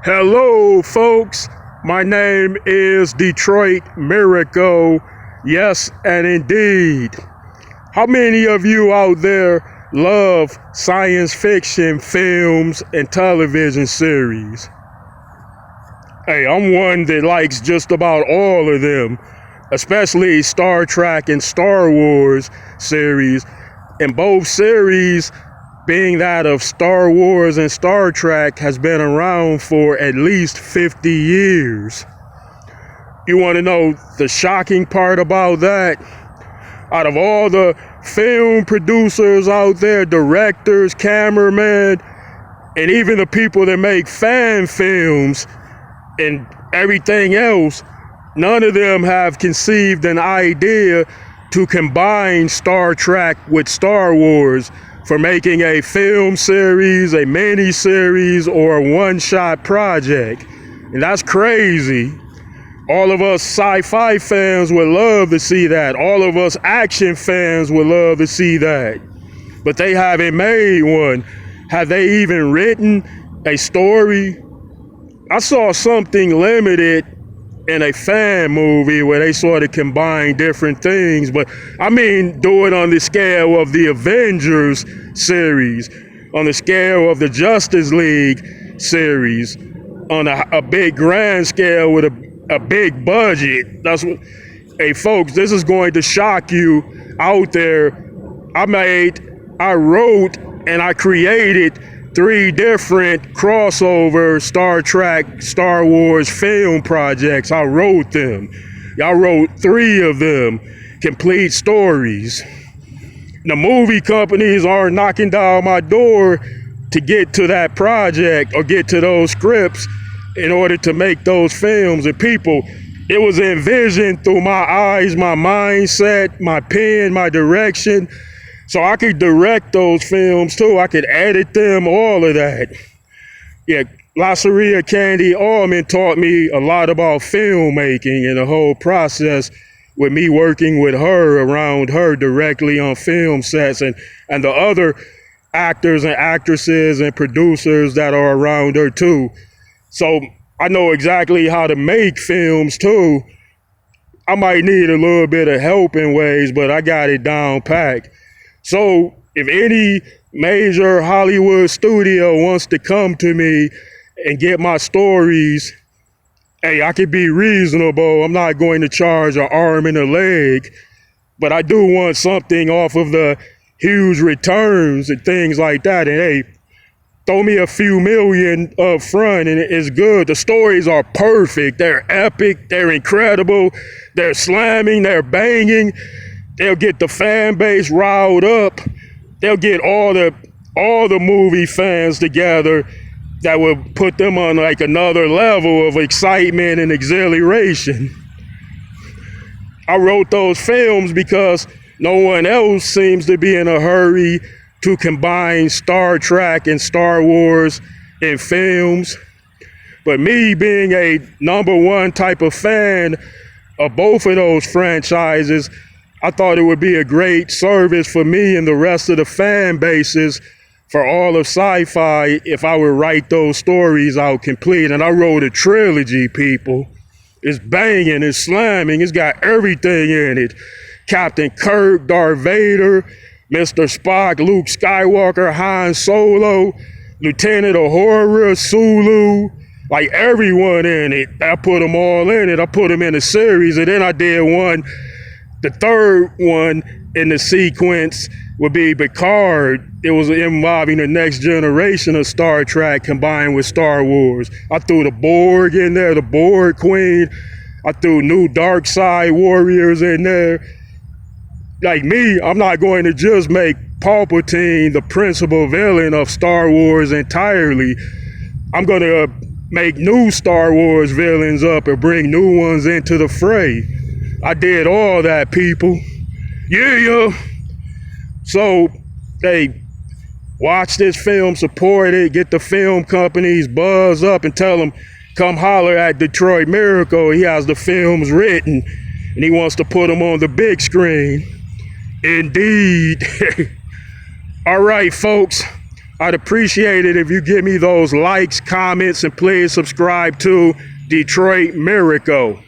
Hello, folks. My name is Detroit Miracle. Yes, and indeed. How many of you out there love science fiction films and television series? Hey, I'm one that likes just about all of them, especially Star Trek and Star Wars series. And both series, being that of Star Wars and Star Trek, has been around for at least 50 years. You want to know the shocking part about that? Out of all the film producers out there, directors, cameramen, and even the people that make fan films and everything else, none of them have conceived an idea to combine Star Trek with Star Wars for making a film series, a mini series, or a one-shot project. And that's crazy. All of us sci-fi fans would love to see that. All of us action fans would love to see that. But they haven't made one. Have they even written a story? I saw something limited in a fan movie where they sort of combine different things, but I mean, do it on the scale of the Avengers series, on the scale of the Justice League series, on a big grand scale with a big budget. That's what, hey folks, this is going to shock you out there. I wrote, and I created 3 different crossover Star Trek, Star Wars film projects. I wrote them. I wrote 3 of them, complete stories. The movie companies are knocking down my door to get to that project or get to those scripts in order to make those films. And people, it was envisioned through my eyes, my mindset, my pen, my direction. So I could direct those films too. I could edit them, all of that. Yeah, Lasseria Candy Allman taught me a lot about filmmaking and the whole process with me working with her, around her directly on film sets, and the other actors and actresses and producers that are around her too. So I know exactly how to make films too. I might need a little bit of help in ways, but I got it down packed. So if any major Hollywood studio wants to come to me and get my stories, hey, I could be reasonable. I'm not going to charge an arm and a leg, but I do want something off of the huge returns and things like that. And hey, throw me a few million up front and it's good. The stories are perfect. They're epic. They're incredible. They're slamming. They're banging. They'll get the fan base riled up. They'll get all the movie fans together that will put them on like another level of excitement and exhilaration. I wrote those films because no one else seems to be in a hurry to combine Star Trek and Star Wars in films. But me being a #1 type of fan of both of those franchises, I thought it would be a great service for me and the rest of the fan bases for all of sci-fi if I would write those stories out complete. And I wrote a trilogy, people. It's banging, it's slamming, it's got everything in it. Captain Kirk, Darth Vader, Mr. Spock, Luke Skywalker, Han Solo, Lieutenant Uhura, Sulu, like everyone in it. I put them all in it. I put them in a series, and then I did one. The third one in the sequence would be Picard. It was involving the next generation of Star Trek combined with Star Wars. I threw the Borg in there, the Borg Queen. I threw new Dark Side warriors in there. Like me, I'm not going to just make Palpatine the principal villain of Star Wars entirely. I'm going to make new Star Wars villains up and bring new ones into the fray. I did all that, people. Yeah. So, hey, watch this film, support it, get the film companies buzz up and tell them, come holler at Detroit Miracle. He has the films written and he wants to put them on the big screen. Indeed. All right, folks. I'd appreciate it if you give me those likes, comments, and please subscribe to Detroit Miracle.